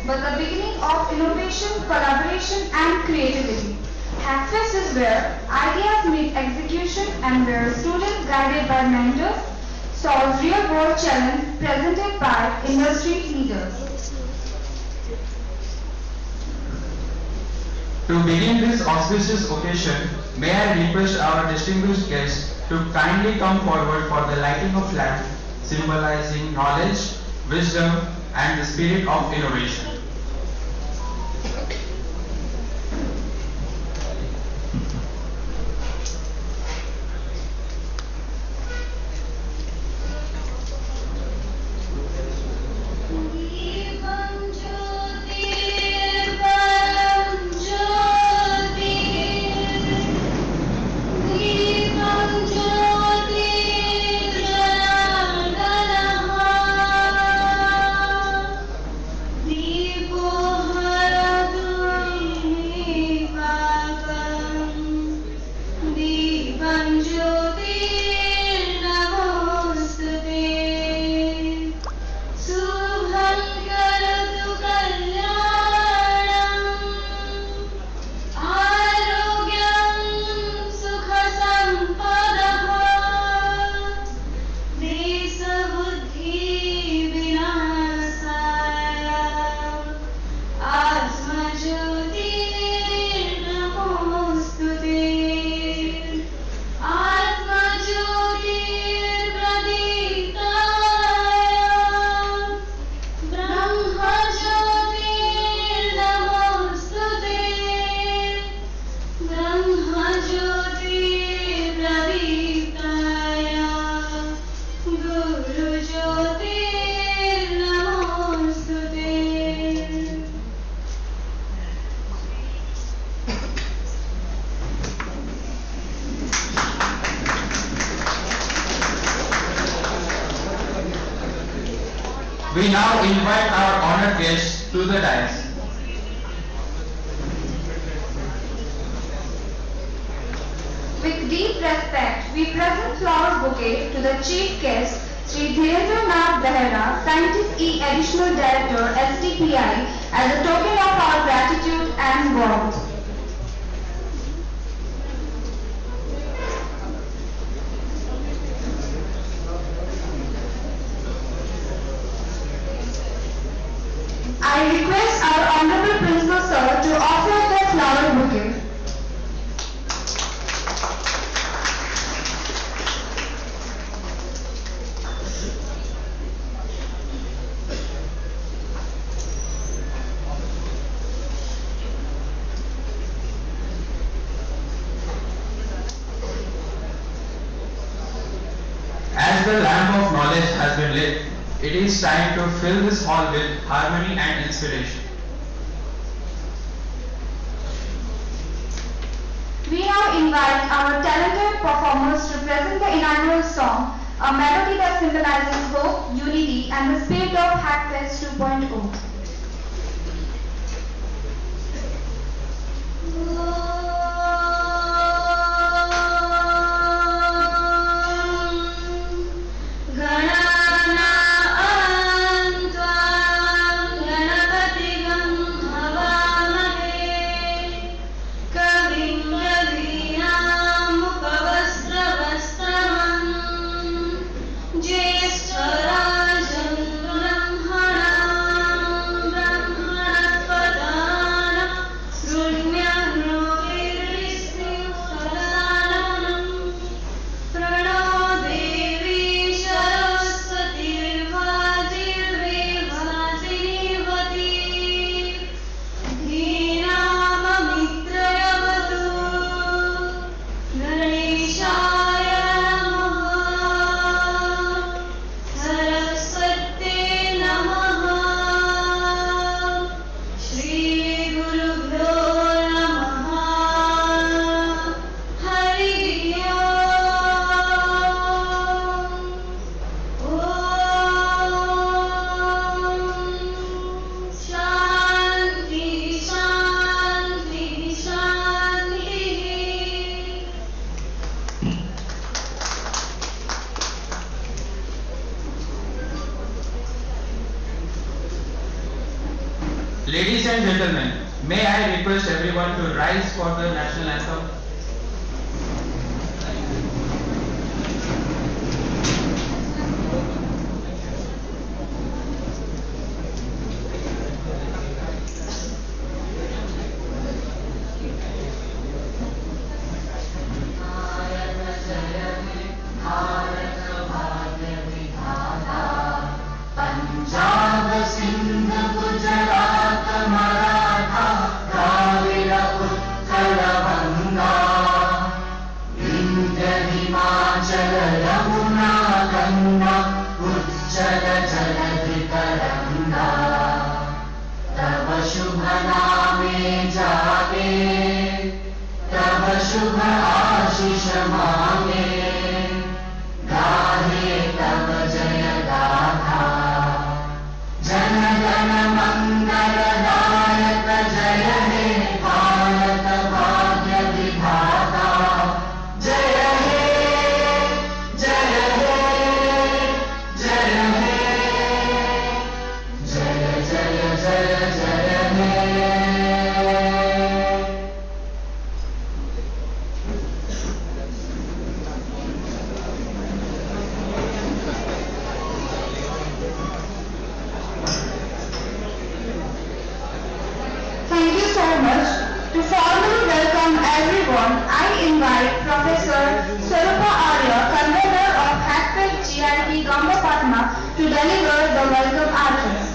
but the beginning of innovation, collaboration and creativity. Hackfest is where ideas meet execution and where students guided by mentors solve real-world challenges presented by industry leaders. To begin this auspicious occasion, may I request our distinguished guests to kindly come forward for the lighting of lamp, symbolizing knowledge, wisdom, and the spirit of innovation. We now invite our honored guests to the dais. With deep respect, we present flower bouquet to the chief guest, Sri Dhirendranath Behera, Scientist E Additional Director, STPI, as a token of our gratitude and warmth. I request our Honorable Principal Sir to offer the flower bouquet. As the lamp of knowledge has been lit, it is time to fill this hall with harmony and inspiration. We now invite our talented performers to present the inaugural song, a melody that symbolizes hope, unity, and the spirit of Hackfest 2.0. Ladies and gentlemen, may I request everyone to rise for the national anthem? Thank you so much. To formally welcome everyone, I invite Professor Sarupa Arya, convener of Hackfest G.I.E.T. Ghangapatna, to deliver the welcome address.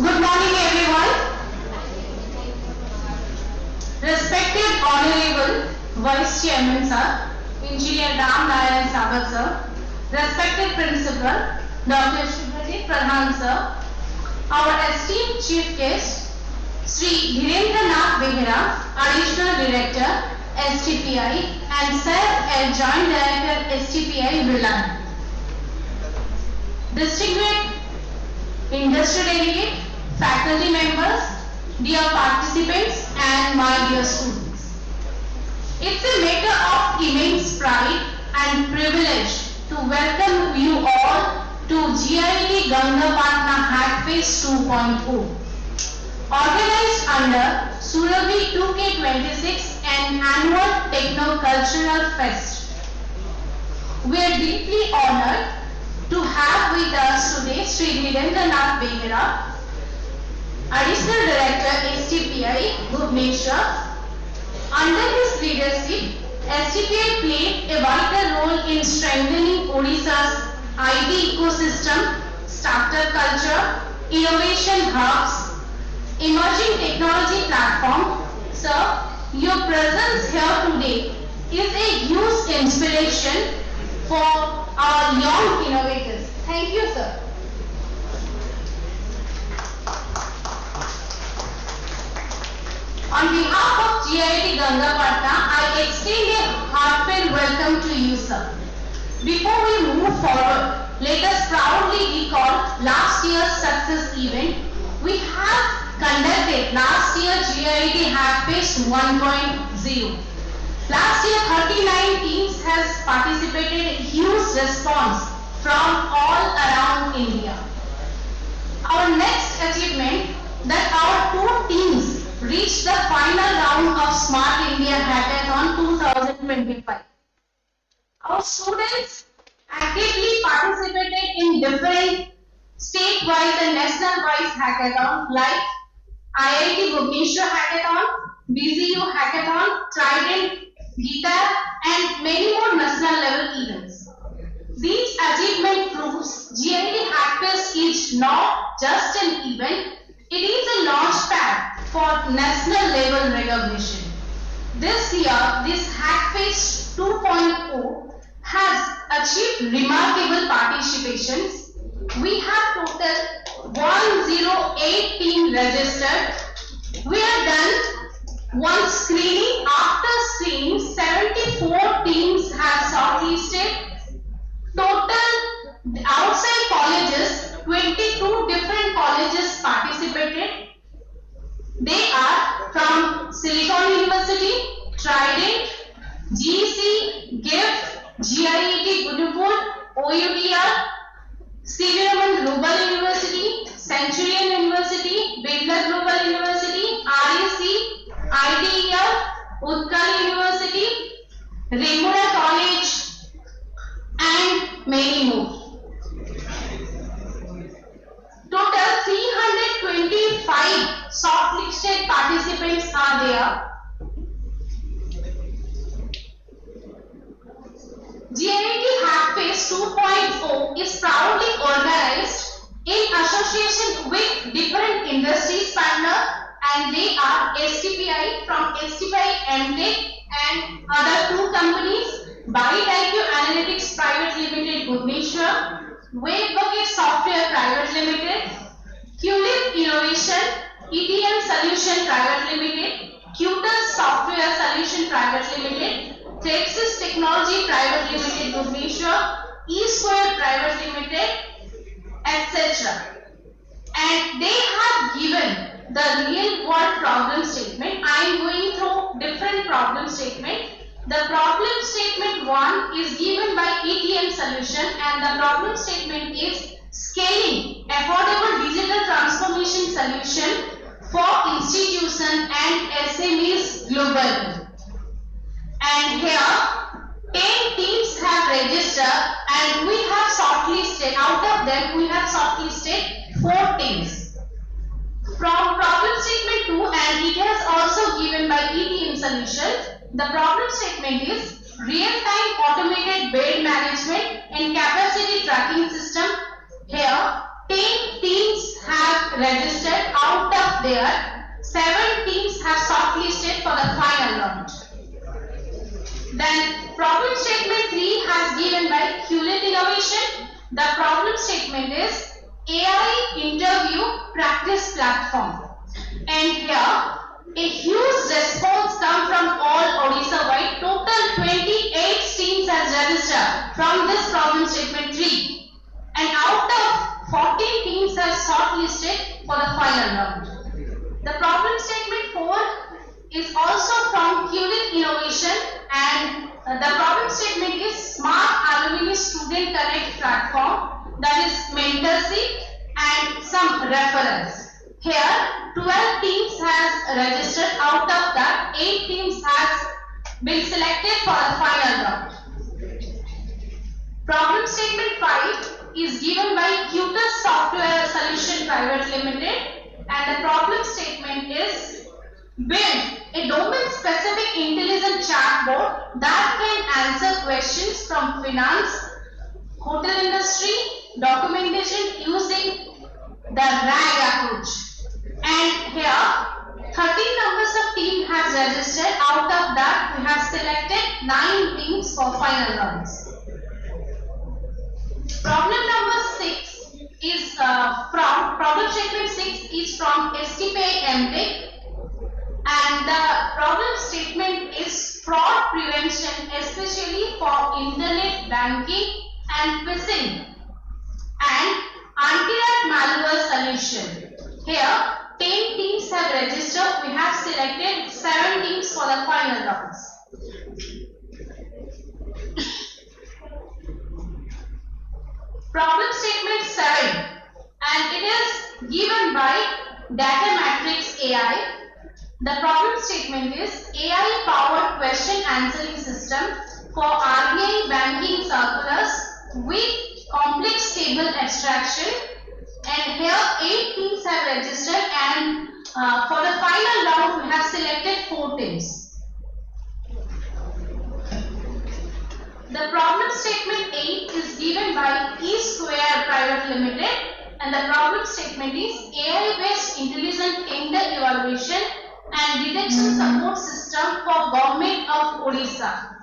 Good morning, everyone. Respected Honorable Vice Chairman Sir, Engineer Ram Narayan Sabat Sir, respected Principal Dr. Shubhajit Pradhan Sir, our esteemed Chief Guest Sri Dhirendra Nath Behera, Additional Director STPI and Self-Adjoint Director STPI Vilan, Distinguished Industry Delegate, faculty members, dear participants and my dear students. It's a matter of immense pride and privilege to welcome you all to GIET Ghangapatna Hackfest 2.0, organized under Surabhi 2K26 and annual Technocultural Fest. We are deeply honored to have with us today Sri Dhirendra Nath Behera, Additional Director STPI Bhubaneswar. Under his leadership, STPI played a vital role in strengthening Odisha's IT ecosystem, startup culture, innovation hubs, emerging technology platform. Sir, your presence here today is a huge inspiration for our young innovators. Thank you, sir. On behalf of GIET Ghangapatna, I extend a heartfelt welcome to you, sir. Before we move forward, let us proudly recall last year's success event. We have conducted last year GIET Hackfest 1.0. Last year, 39 teams has participated, a huge response from all around India. Our next achievement that our two teams reached the final round of Smart India Hackathon 2025. Our students actively participated in different state-wise and national-wise hackathons like IIT Bhubaneswar Hackathon, BZU Hackathon, Trident, GIET, and many more national level events. These achievement proves GIET Hackfest is not just an event, it is a launch pad for national level recognition. this year, this Hackfest 2.0 has achieved remarkable participations. We have total 108 teams registered. We have done one screening. After screening, 74 teams have shortlisted. Total outside colleges, 22 different colleges participated. They are from Silicon University, Trident, GEC, GIFT, G.I.E.T. Gudupur, OUTR, CVM Global University, Centurion University, Bindla Global University, REC, ITER, Utkal University, Remura College, and many more. Total 325 shortlisted participants are there. GIET Hackfest 2.0 is proudly organized in association with different industries partners, and they are STPI from STPI M.Tech and other two companies, B.Tech Analytics Private Limited Bhubaneswar, Webbucket Software Private Limited, QLIP Innovation, ETM Solution Private Limited, Qtus Software Solution Private Limited, Texas Technology Private Limited Bhubaneswar, E-Square Private Limited, etc. And they have given the real world problem statement. I am going through different problem statement. The problem statement 1 is given by ETM solution, and the problem statement is scaling affordable digital transformation solution for institutions and SMEs globally. And here 10 teams have registered, and we have shortlisted. Out of them, we have shortlisted 4 teams. From problem statement 2, and it has also given by ETM solution. The problem statement is real-time automated bed management and capacity tracking system. Here 10 teams have registered. Out of there, 7 teams have shortlisted for the final round. Then problem statement 3 has given by QLIT Innovation. The problem statement is AI interview practice platform. And here a huge response come from all Odisha wide. Total 28 teams has registered from this problem statement 3. And out of 14 teams have shortlisted for the final round. The problem statement 4 is also from QLIT Innovation, and the problem statement is Smart Alumni Student Connect platform, that is mentorship and some reference. Here 12 teams has registered. Out of that, 8 teams has been selected for the final round. Problem statement 5 is given by Qtus Software Solution Private Limited, and the problem statement is build a domain-specific intelligent chatbot that can answer questions from finance, hotel industry, documentation using the RAG approach. And here 13 numbers of team has registered. Out of that, we have selected 9 teams for final rounds. Problem number 6 is from problem statement 6 is from STPI M.Tech. And the problem statement is fraud prevention, especially for internet banking and phishing, and anti-rat malware solution. Here 10 teams have registered. We have selected 7 teams for the final rounds. Problem statement 7, and it is given by Data Matrix AI. The problem statement is AI powered question answering system for RBI banking circulars with complex table extraction. And here 8 teams have registered, and for the final round we have selected 4 teams. The problem statement 8 is given by E-Square Private Limited, and the problem statement is AI based intelligent tender evaluation and detection support system system for Government of Odisha.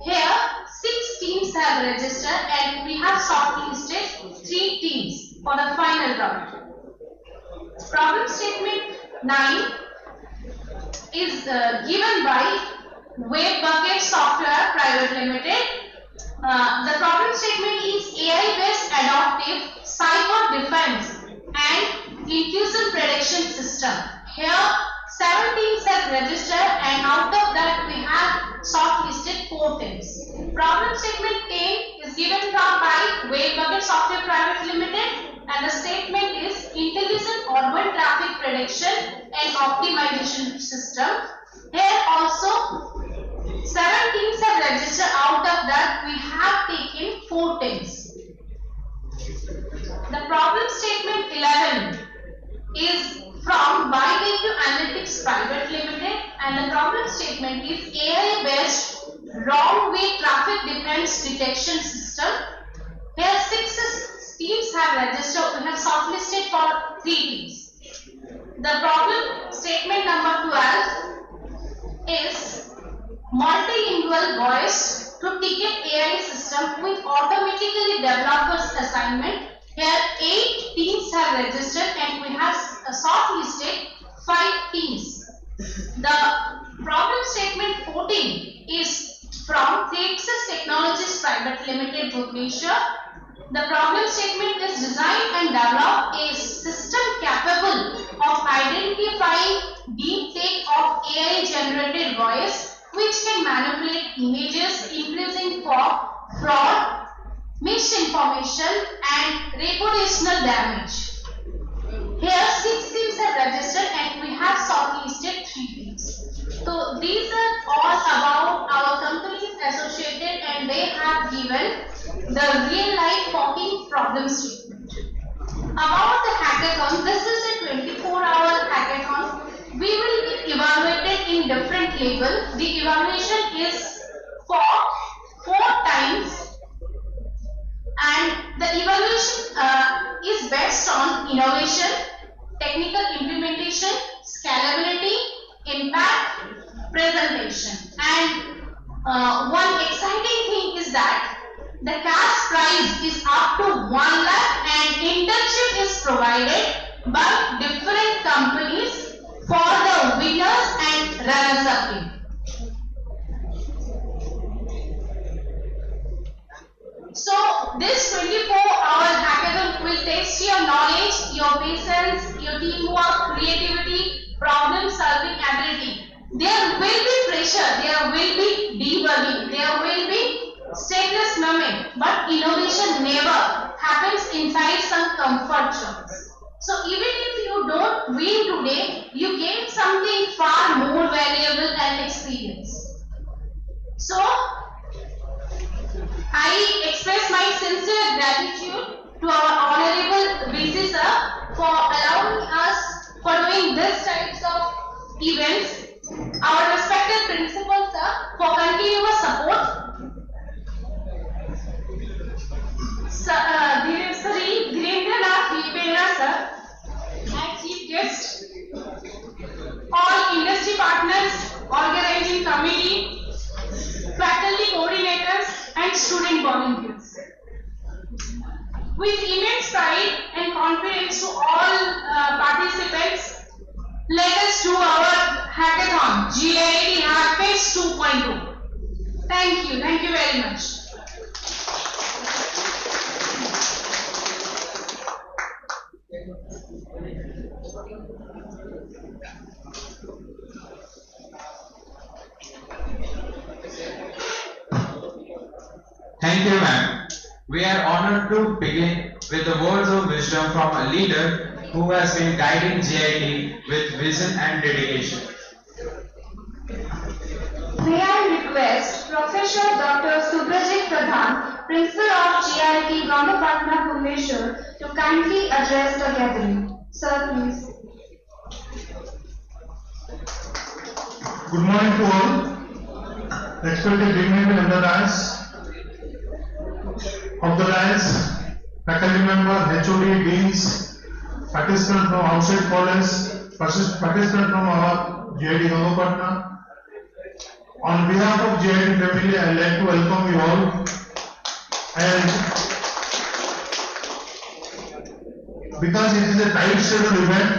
Here 6 teams have registered and we have shortlisted 3 teams for the final round. Problem statement 9 is given by Web Software Private Limited. The problem statement is AI-based adaptive cyber defense and inclusive prediction system. Here 7 teams have registered and out of that we have shortlisted 4 teams. Problem statement 10 is given by Web Software Private Limited and the statement is intelligent urban traffic prediction and optimization system. Here also 7 teams have registered, out of that we have taken 4 teams. The problem statement 11 is from B.Tech Analytics Private Limited and the problem statement is AI based wrong way traffic defense detection system. Here 6 teams have registered, we have shortlisted for 3 teams. The problem statement number 12 is multilingual voice to ticket AI system with automatically developers assignment. Here 8 teams have registered and we have shortlisted 5 teams. The problem statement 14 is from Technocrats Private Limited, Bhubaneswar. The problem statement is design and develop a system capable of identifying B.Tech of AI generated voice which can manipulate images, increasing for fraud, misinformation and reputational damage. Here 6 teams have registered and we have shortlisted 3 teams. So these are all about our companies associated and they have given the real life working problem statement. About the hackathon, this is a 24-hour hackathon. We will be evaluated in different level. The evaluation is for 4 times and the evaluation is based on innovation, technical implementation, scalability, impact, presentation. And one exciting thing is that the cash prize is up to 1 lakh and internship is provided by different companies for the winners and runners-up team. So this 24-hour hackathon will test your knowledge, your patience, your teamwork, creativity, problem-solving ability. There will be pressure, there will be debugging, there will be stateless moment, but innovation never happens inside some comfort zones. So even if you don't win today, you gain something far more valuable and experience. So I express my sincere gratitude to our Honorable VC sir for allowing us for doing this types of events. Our respected principal sir for continuous support. Sri Dhirendra sir and chief guest, all industry partners, organizing committee, faculty coordinators and student volunteers. With immense pride and confidence to all participants, let us do our hackathon, GIET Hackfest 2.0. Thank you very much. Thank you, ma'am. We are honored to begin with the words of wisdom from a leader who has been guiding GIET with vision and dedication. May I request Professor Dr. Subrajit Pradhan, Principal of GIET Ghangapatna, Bhubaneswar, to kindly address the gathering. Sir, please. Good morning to all. Respected dignitary on the dais, of the dais, faculty member, HOD, deans, participants from outside college, participants from our GIET Ghangapatna, On behalf of GIET family, I would like to welcome you all. And because it is a tight scheduled event,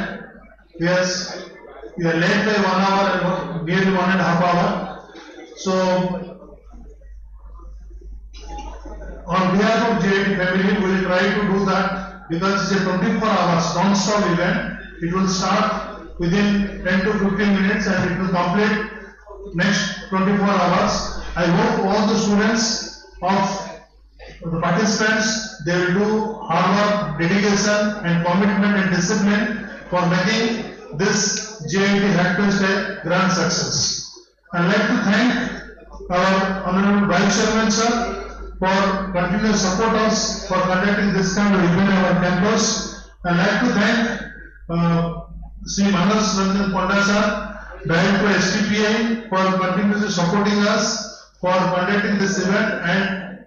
yes, we are late by 1 hour, nearly 1.5 hours. So, on behalf of GIET family, we will try to do that because it's a 24 hours non-stop event. It will start within 10 to 15 minutes and it will complete next 24 hours. I hope all the students of the participants, they will do hard work, dedication and commitment and discipline for making this GIET Hackfest a grand success. I would like to thank our Honorable Vice Chairman sir for continuous support us for conducting this kind of event on our campus. I would like to thank Sri Manas Ranjan Ponda sir, Director STPI, for continuously supporting us for conducting this event, and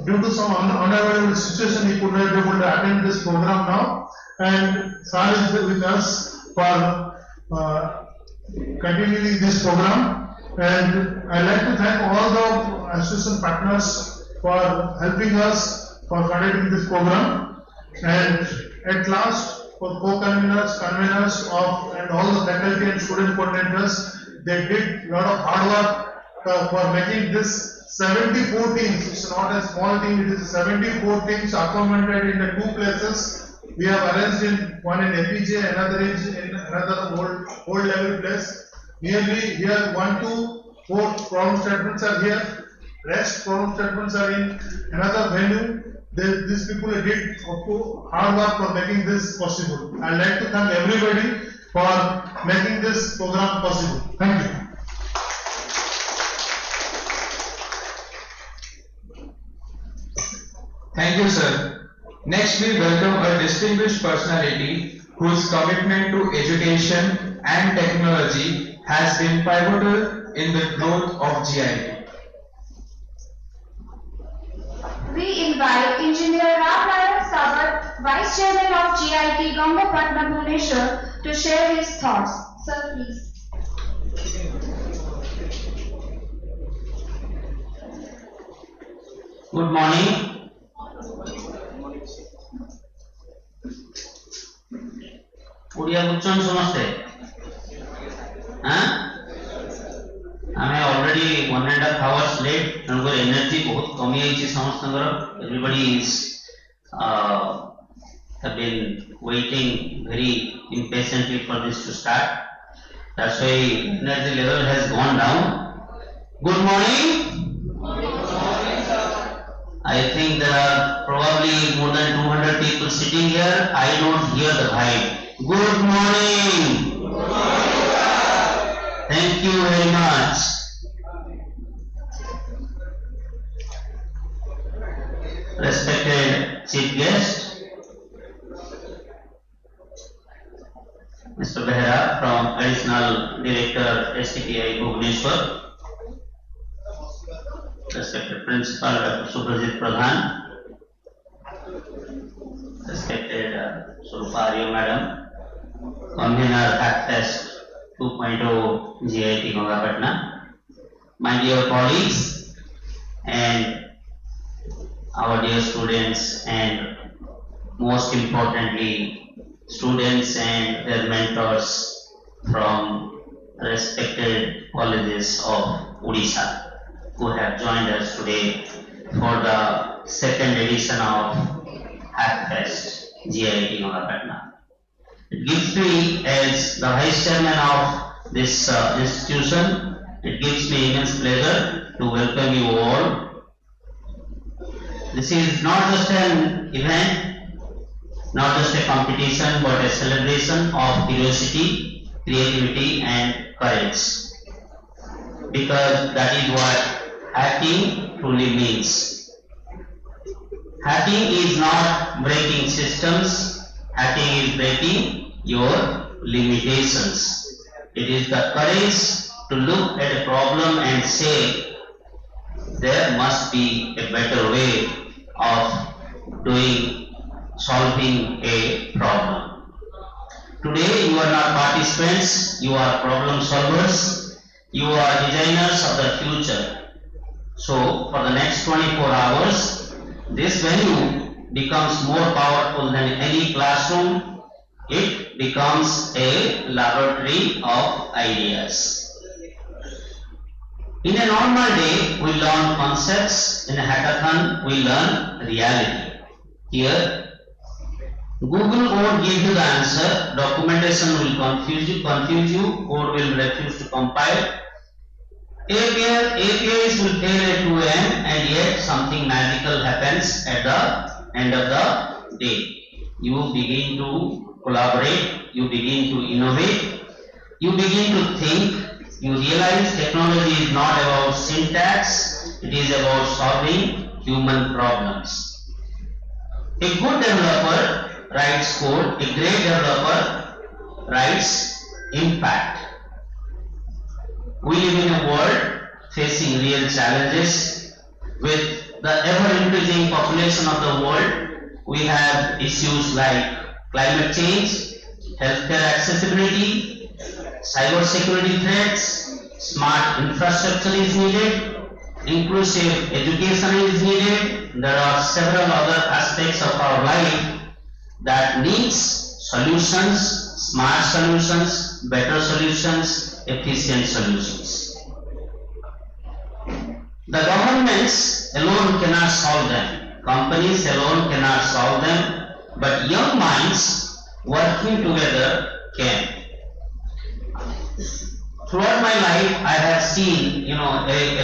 due to some unavoidable situation he could not be able to attend this program now, and sir is with us for continuing this program. And I like to thank all the association partners for helping us for conducting this program, and at last for co-conveners, conveners of and all the faculty and student coordinators, they did a lot of hard work for making this 74 teams. It's not a small team, it is 74 teams accommodated in the 2 places. We have arranged in one in APJ, another in another old level place. Nearly here 1 to 4 problem statements are here. Rest problem statements are in another venue. These people did hard work for making this possible. I would like to thank everybody for making this program possible. Thank you. Thank you, sir. Next, we welcome a distinguished personality whose commitment to education and technology has been pivotal in the growth of GIET. We invite Engineer Ram Nayak Sabat, Vice Chairman of GIET Ghangapatna, Bhubaneswar, to share his thoughts. Sir, please. Good morning. Odia बुझछन समस्ते हाँ आमे already 1.5 hours late तनको energy बहुत कमी आइछि समस्तंगर everybody is have been waiting very impatiently for this to start. That's why energy level has gone down. Good morning. I think there are probably more than 200 people sitting here. I don't hear the vibe. Good morning. Good morning. Thank you very much. Respected chief guest, Mr. Behra from Additional Director STPI Bhubaneswar, respected Principal Dr. Subhajit Pradhan, respected Surupa Arya Madam, Convener Hackfest 2.0 GIET Ghangapatna, my dear colleagues and our dear students, and most importantly students and their mentors from respected colleges of Odisha who have joined us today for the second edition of Hackfest GIET Ghangapatna. It gives me, as the Vice Chairman of this institution, it gives me immense pleasure to welcome you all. This is not just an event, not just a competition, but a celebration of curiosity, creativity and courage. Because that is what hacking truly means. Hacking is not breaking systems, hacking is breaking your limitations. It is the courage to look at a problem and say, there must be a better way of solving a problem. Today you are not participants, you are problem solvers. You are designers of the future. So for the next 24 hours, this venue becomes more powerful than any classroom. It becomes a laboratory of ideas. In a normal day, we learn concepts. In a hackathon, we learn reality. Here, Google won't give you the answer. Documentation will confuse you. Code will refuse to compile. APIs will fail at 2 a.m. and yet something magical happens at the end of the day. You begin to collaborate. You begin to innovate. You begin to think. You realize technology is not about syntax. It is about solving human problems. A good developer writes code. A great developer writes impact. We live in a world facing real challenges. With the ever-increasing population of the world, we have issues like climate change, healthcare accessibility, cybersecurity threats, smart infrastructure is needed, inclusive education is needed. There are several other aspects of our life that needs solutions, smart solutions, better solutions, efficient solutions. The governments alone cannot solve them. Companies alone cannot solve them. But young minds working together can. Throughout my life, I have seen, a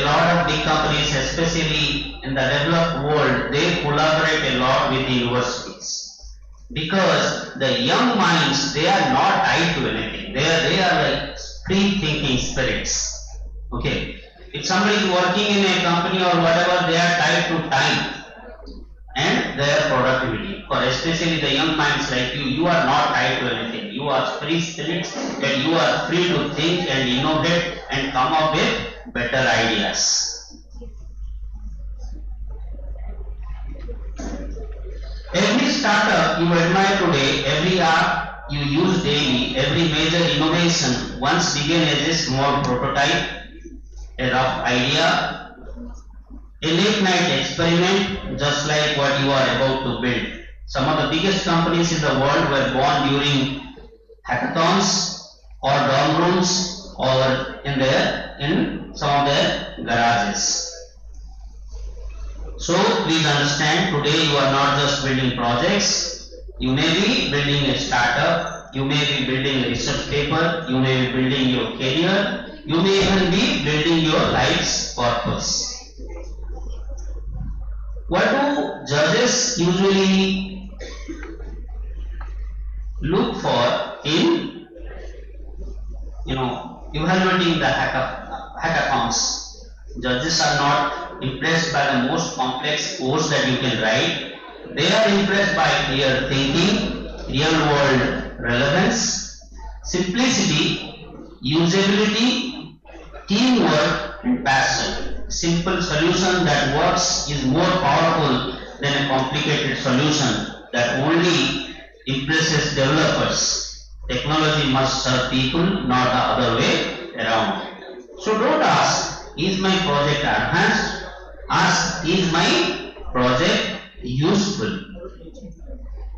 lot of big companies, especially in the developed world, they collaborate a lot with the universities. Because the young minds, they are not tied to anything. They are like free-thinking spirits. Okay. If somebody is working in a company or whatever, they are tied to time and their productivity. For especially the young minds like you are not tied to anything. You are free spirits and you are free to think and innovate and come up with better ideas. Every startup you admire today, every app you use daily, every major innovation once began as a small prototype, a rough idea, a late night experiment, just like what you are about to build. Some of the biggest companies in the world were born during hackathons or dorm rooms or in some of their garages. So please understand, today you are not just building projects. You may be building a startup, you may be building a research paper, you may be building your career, you may even be building your life's purpose. What do judges usually look for in evaluating the hackathons? Judges are not impressed by the most complex course that you can write. They are impressed by clear thinking, real world relevance, simplicity, usability, teamwork and passion. Simple solution that works is more powerful than a complicated solution that only impresses developers. Technology must serve people, not the other way around. So don't ask, is my project advanced? Ask, is my project useful?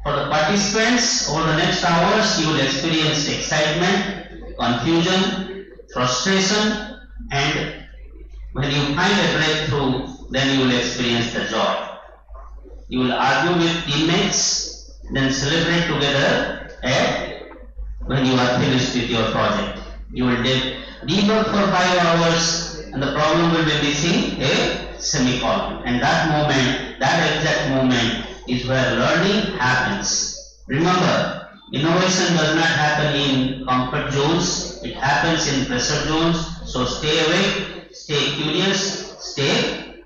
For the participants, over the next hours, you will experience excitement, confusion, frustration, and when you find a breakthrough, then you will experience the joy. You will argue with teammates, then celebrate together when you are finished with your project. You will debug for 5 hours and the problem will be missing a semicolon. And that exact moment is where learning happens. Remember, innovation does not happen in comfort zones, it happens in pressure zones. So stay awake, stay curious, stay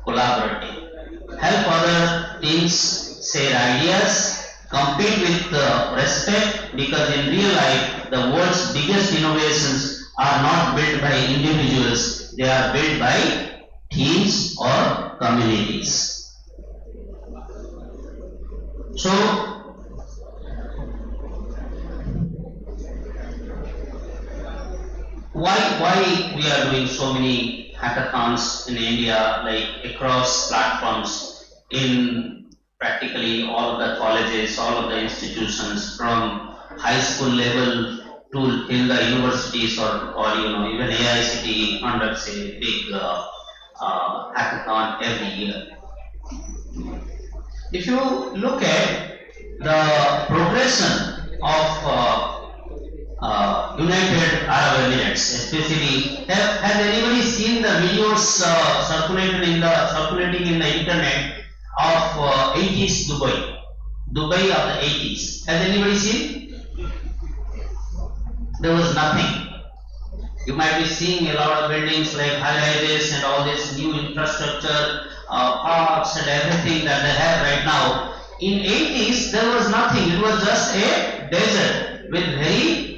collaborative. Help other teams share ideas, compete with respect, because in real life, the world's biggest innovations are not built by individuals, they are built by teams or communities. So, why why we are doing so many hackathons in India, like across platforms in practically all of the colleges, all of the institutions, from high school level to till the universities, or even AICTE conducts a big hackathon every year. If you look at the progression of United Arab Emirates, especially, has anybody seen the videos circulating in the internet of 80s Dubai of the 80s? Has anybody seen? There was nothing. You might be seeing a lot of buildings like high-rises and all this new infrastructure, parks and everything that they have right now. In 80s, there was nothing. It was just a desert with very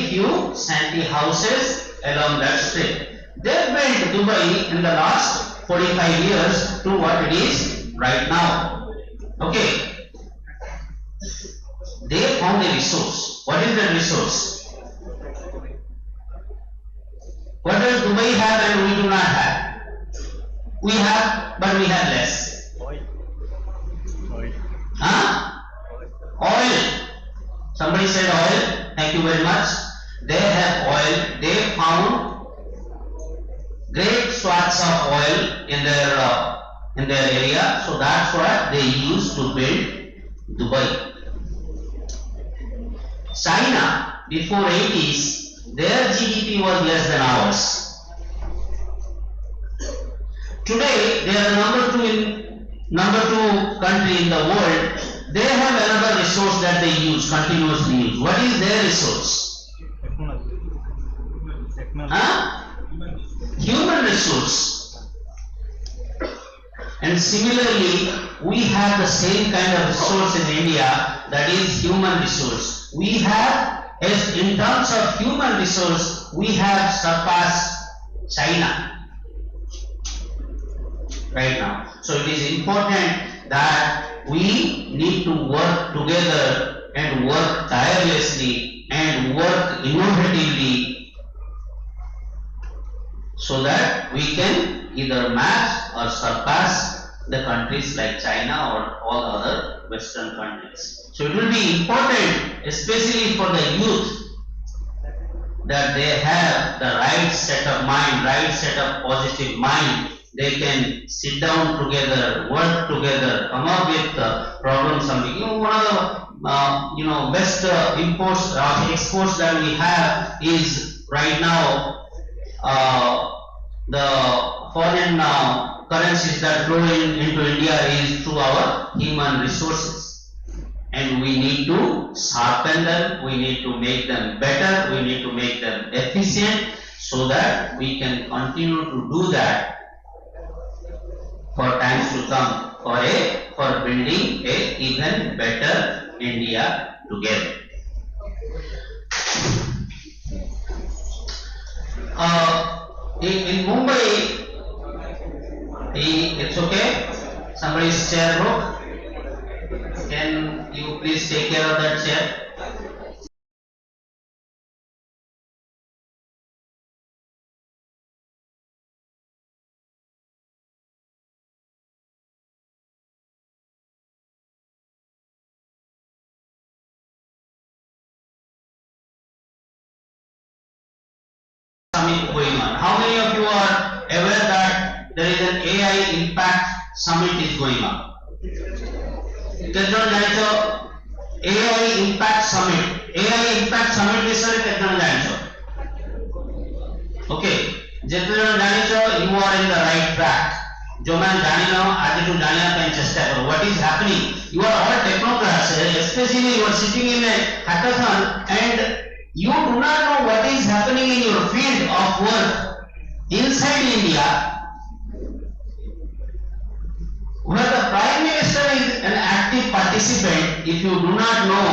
few sandy houses along that strip. They built Dubai in the last 45 years to what it is right now. Okay. They found a resource. What is the resource? What does Dubai have and we do not have? We have, but we have less. Huh? Oil. Somebody said oil. Thank you very much. They have oil. They found great swaths of oil in their area. So that's what they used to build Dubai. China, before 80s, their GDP was less than ours. Today, they are the number two country in the world. They have another resource that they continuously use. What is their resource? Human resource. And similarly, we have the same kind of resource in India, that is human resource. We have, as in terms of human resource, we have surpassed China right now. So it is important that we need to work together and work tirelessly and work innovatively so that we can either match or surpass the countries like China or all other Western countries. So it will be important, especially for the youth, that they have the right set of mind, right set of positive mind. They can sit down together, work together, come up with problem solving. One of the best imports or exports that we have is right now the foreign currencies that flow into India is through our human resources. And we need to sharpen them, we need to make them better, we need to make them efficient so that we can continue to do that for times to come, for building a even better India together. In Mumbai, it's okay. Somebody's chair broke. Can you please take care of that chair? Summit going on. How many of you are aware that there is an AI Impact Summit is going on? AI Impact Summit. AI Impact Summit is okay. You are in the right track. What is happening? You are all technocrats, especially you are sitting in a hackathon and you do not know what is happening in your field of work inside India, where the Prime Minister is an active participant. If you do not know,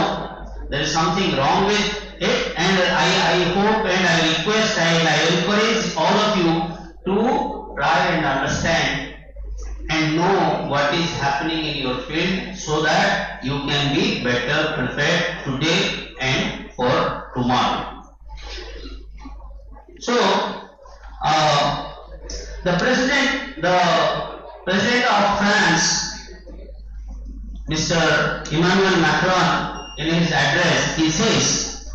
there is something wrong with it, and I hope and I request and I encourage all of you to try and understand and know what is happening in your field so that you can be better prepared today and for tomorrow. So, the president of France, Mr. Emmanuel Macron, in his address, he says,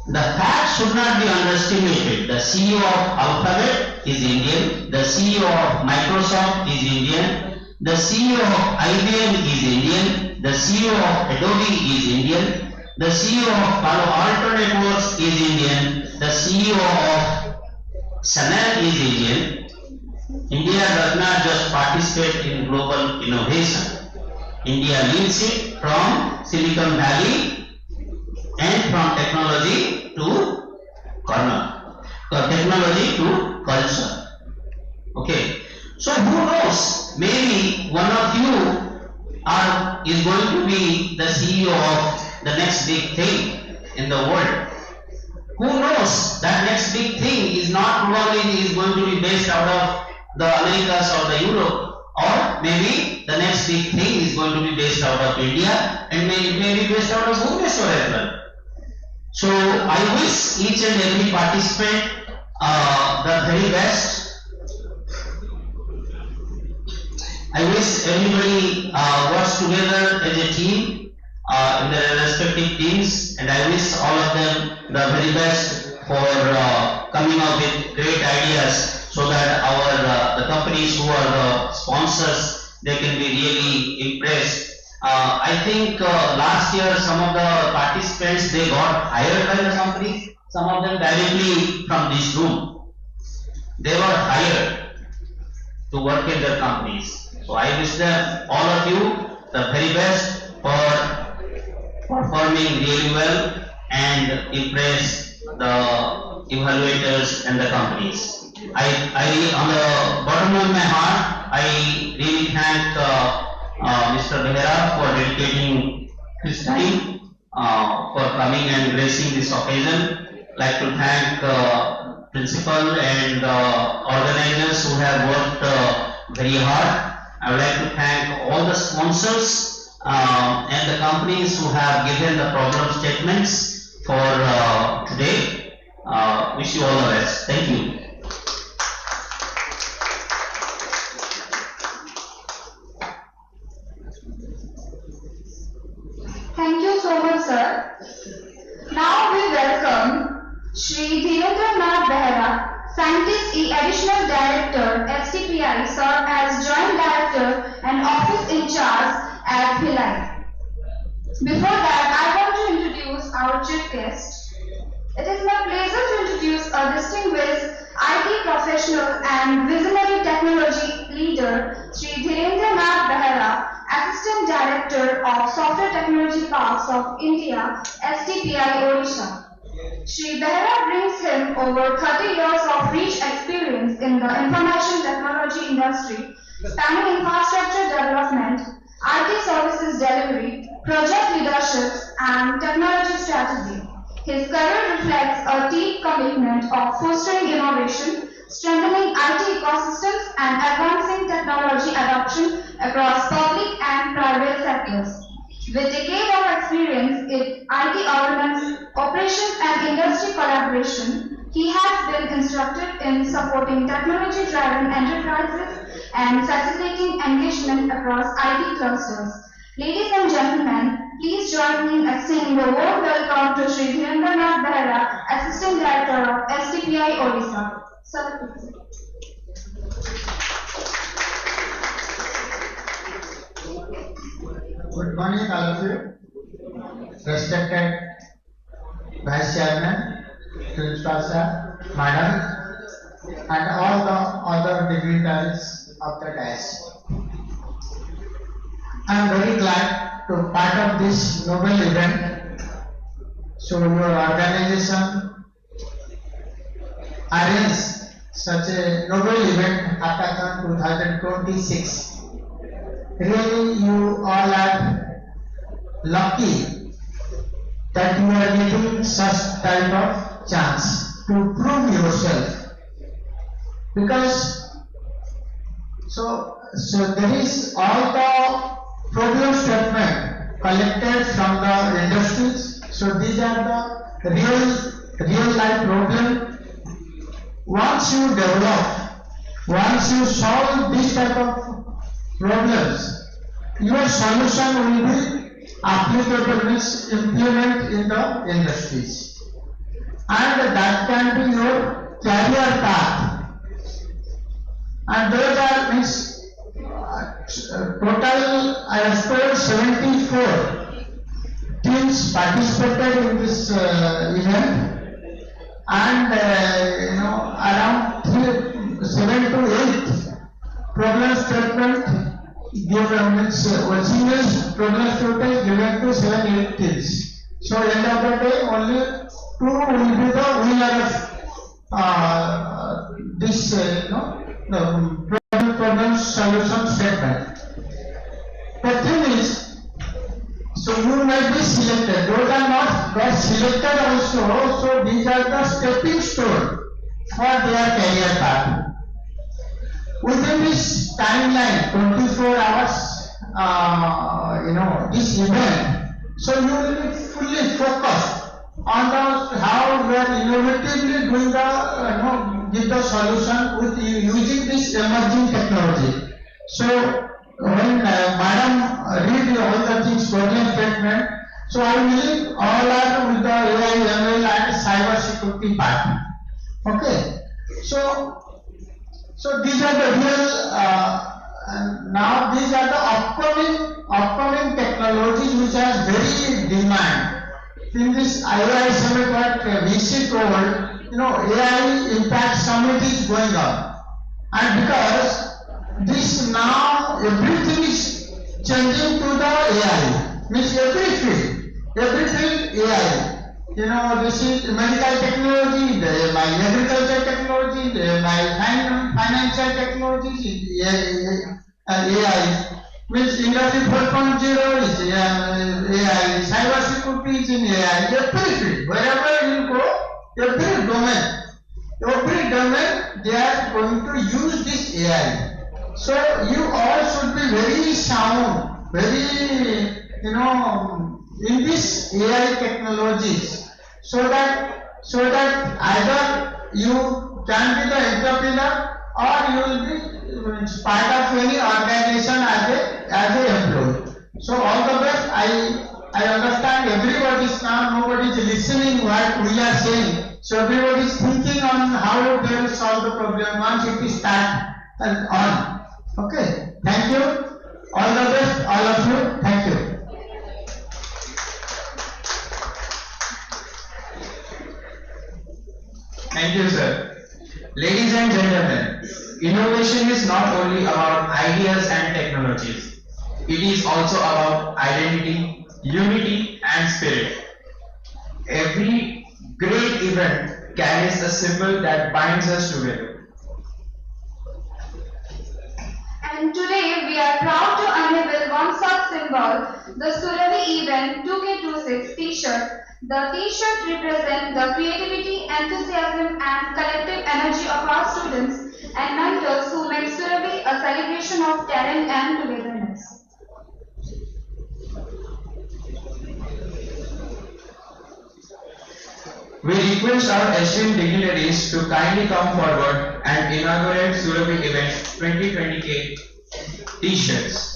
the fact should not be underestimated. The CEO of Alphabet is Indian, the CEO of Microsoft is Indian, the CEO of IBM is Indian, the CEO of Adobe is Indian, the CEO of Palo Alto Networks is Indian, the CEO of Chanel is Indian. India does not just participate in global innovation. India leads it from Silicon Valley and from technology to technology to culture. Okay. So who knows? Maybe one of you is going to be the CEO of the next big thing in the world. Who knows? That next big thing is not probably is going to be based out of the Americas or the Europe, or maybe the next big thing is going to be based out of India and may be based out of Bhubaneswar as well. So I wish each and every participant the very best. I wish everybody works together as a team in their respective teams, and I wish all of them the very best for coming up with great ideas, so that the companies who are the sponsors, they can be really impressed. I think last year some of the participants, they got hired by the company, some of them directly from this room. They were hired to work in their companies. So I wish them, all of you, the very best for performing really well and impress the evaluators and the companies. On the bottom of my heart, I really thank Mr. Behera for dedicating his time for coming and gracing this occasion. I'd like to thank principal and organizers who have worked very hard. I would like to thank all the sponsors and the companies who have given the problem statements for today. Wish you all the best. Thank you. Thank you so much, sir. Now we welcome Shri Dhirendranath Behera, Scientist E. Additional Director, STPI, served as Joint Director and Office in Charge at Bhilai. Before that, I want to introduce our chief guest. It is my pleasure to introduce a distinguished IT professional and visionary technology leader, Shri Dhirendranath Behera, Assistant Director of Software Technology Parks of India, STPI, Odisha. Shri Behera brings him over 30 years of rich experience in the information technology industry, spanning infrastructure development, IT services delivery, project leadership, and technology strategy. His career reflects a deep commitment of fostering innovation, strengthening IT ecosystems, and advancing technology adoption across public and private sectors. With decades of experience in IT governance, operations, and industry collaboration, he has been instructed in supporting technology-driven enterprises and facilitating engagement across IT clusters. Ladies and gentlemen, please join me in extending a warm welcome to Shri Dhirendranath Behera, Assistant Director of STPI, Odisha. Sir, please. Good morning, all of you. Respected Vice Chairman, Principal Sir, Madam, and all the other dignitaries of the dais. I am very glad to be part of this noble event. So your organization arranged such a noble event, Hackathon 2026. Really, you all are lucky that you are getting such type of chance to prove yourself. Because so there is all the problem statement collected from the industries. So these are the real life problem once you develop, once you solve this type of problems, your solution will be applicable, means implement in the industries, and that can be your career path. And those are means total I have told 74 teams participated in this event, and around 7 to 8 problem statement given, means original problem statement given to 7-8 teams. So end of the day only 2 will be the winner of this the problem solution statement. The thing is, so you might be selected. Those are not got selected also. So these are the stepping stone for their career path. Within this timeline, 24 hours, this event, so you will be fully focused on the how we are innovatively doing the give the solution with using this emerging technology. So when Madam read all the things problem statement, so I believe all are with the AI, ML and cyber security part. Okay, so these are the real now these are the upcoming technologies which has very demand. In this IOI summit what VC told, AI impact summit is going on, and because this now everything is changing to the AI, means every field AI. This is medical technology, my agriculture technology, my financial technology is AI. Means industry 4.0 is AI, cyber security is in AI, every field, wherever you go, every domain, they are going to use this AI. So you all should be very sound, very, in this AI technologies, so that either you can be the entrepreneur or you will be part of any organization as a employee. So all the best. I understand everybody is now, nobody is listening what we are saying. So everybody is thinking on how they will solve the problem once it is start on. Okay. Thank you. All the best, all of you. Thank you. Thank you, sir. Ladies and gentlemen, innovation is not only about ideas and technologies. It is also about identity, unity and spirit. Every great event carries a symbol that binds us together. And today we are proud to unveil one such symbol, the Surabhi Event 2K26 T-shirt. The T-shirt represents the creativity, enthusiasm and collective energy of our students and mentors who make Surabhi a celebration of talent and togetherness. We request our esteemed dignitaries to kindly come forward and inaugurate Surabhi Event 2028 T-shirts.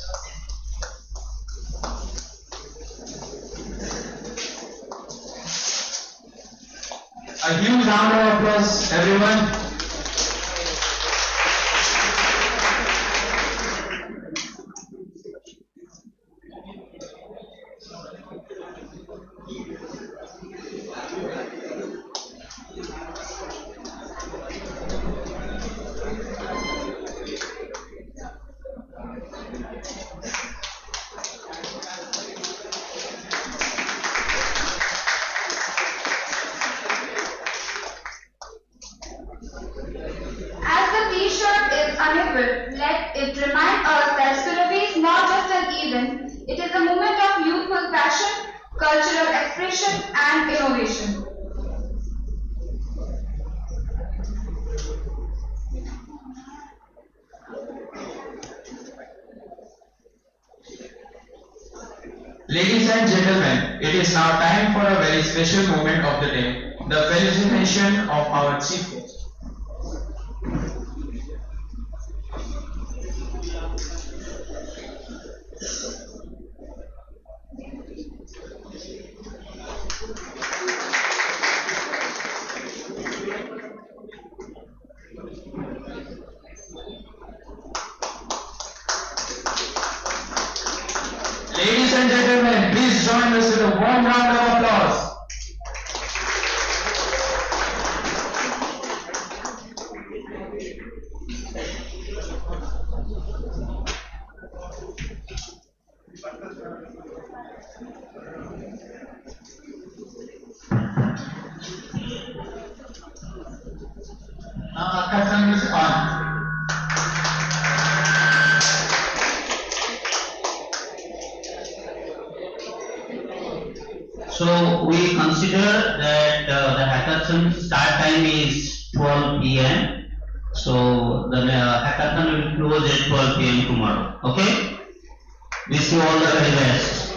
A huge round of applause, everyone. Let it remind us that Surabhi is not just an event, it is a moment of youthful passion, cultural expression and innovation. Ladies and gentlemen, it is now time for a very special moment of the day, the felicitation of our chief guest. and gentlemen, please join us with a warm round of applause. Now hackathon is on. So we consider that the hackathon start time is 12 p.m. So the hackathon will close at 12 p.m. tomorrow. Okay? Wish you all the very best.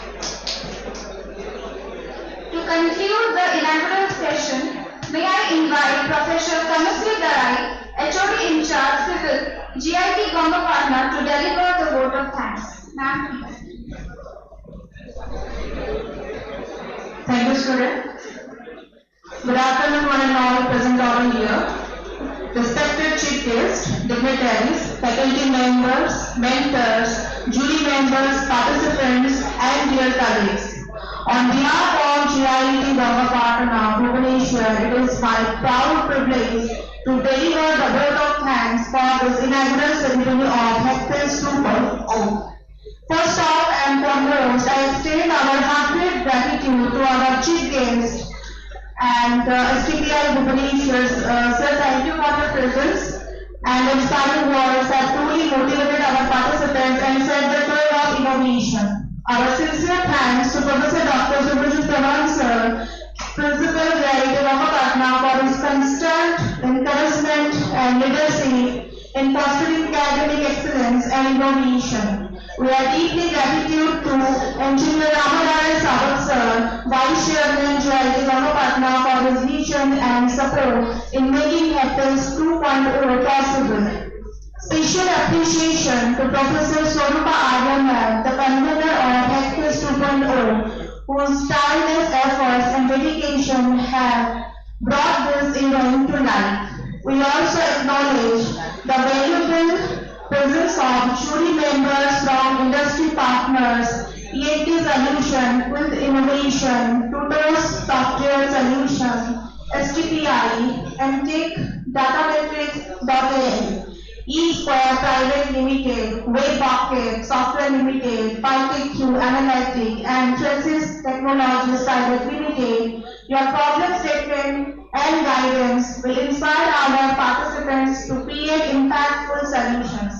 To conclude the inaugural session, may I invite Professor Kamasri Darai, HOD in charge Civil, GIET Ghangapatna, to deliver the vote of thanks. Ma'am, please. Thank you, student. Good afternoon, one and all present over here. Respected chief guests, dignitaries, faculty members, mentors, jury members, participants, and dear colleagues. On behalf of GIET Ghangapatna, Bhubaneswar, it is my proud privilege to deliver the vote of thanks for this inaugural ceremony of Hackathon 2.0. First off and foremost, I extend our heartfelt gratitude to our chief guest and STPI Bhubaneswar. Sir, thank you for your presence and inspiring words that truly motivated our participants and set the tone of innovation. Our sincere thanks to Professor Dr. Subhadev Sir, Principal GIET Ghangapatna, for his constant encouragement and leadership in fostering academic excellence and innovation. We are deeply gratitude to Engineer Ramadhan Sabat Sir, Vice Chairman GIET Ghangapatna, for his vision and support in making Hackathon 2.0 possible. Special appreciation to Professor Swarupa Aryaman, the convener of Hackathon 2.0, whose tireless efforts and dedication have brought this event to life. We also acknowledge the valuable presence of jury members from industry partners, ENT Solution with Innovation, Tutors Software Solution, STPI, and Tech Datametrics.in, E-Square Private Limited, Waybucket Software Limited, PyTech Analytic, and Traces Technologies Private Limited. Your problem statement and guidance will inspire our participants to create impactful solutions.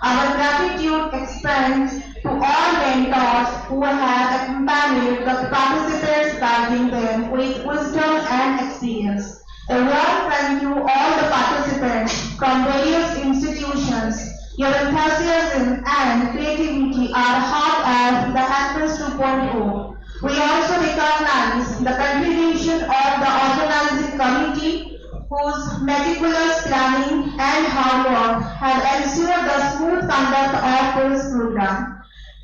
Our gratitude extends to all mentors who have accompanied the participants, guiding them with wisdom and experience. A warm thank you all the participants from various institutions. Your enthusiasm and creativity are heart of the Hackathon 2.0. We also recognize the contribution of the organizing committee, whose meticulous planning and hard work have ensured the smooth conduct of this program.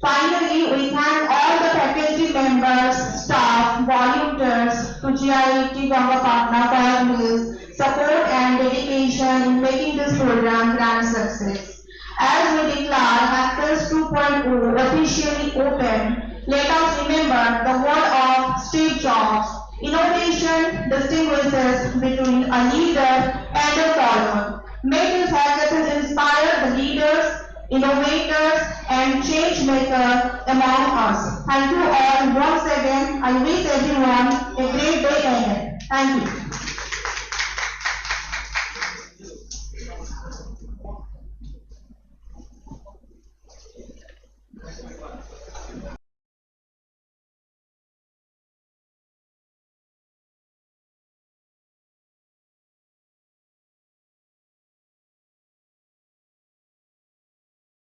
Finally, we thank all the faculty members, staff, volunteers to GIET Ghangapatna for his support and dedication in making this program grand success. As we declare Hackathon 2.0 officially open, let us remember the word of Steve Jobs: innovation distinguishes between a leader and a follower. May this hackathon inspire the leaders, innovators, and change makers among us. Thank you all once again. I wish everyone a great day ahead. Thank you.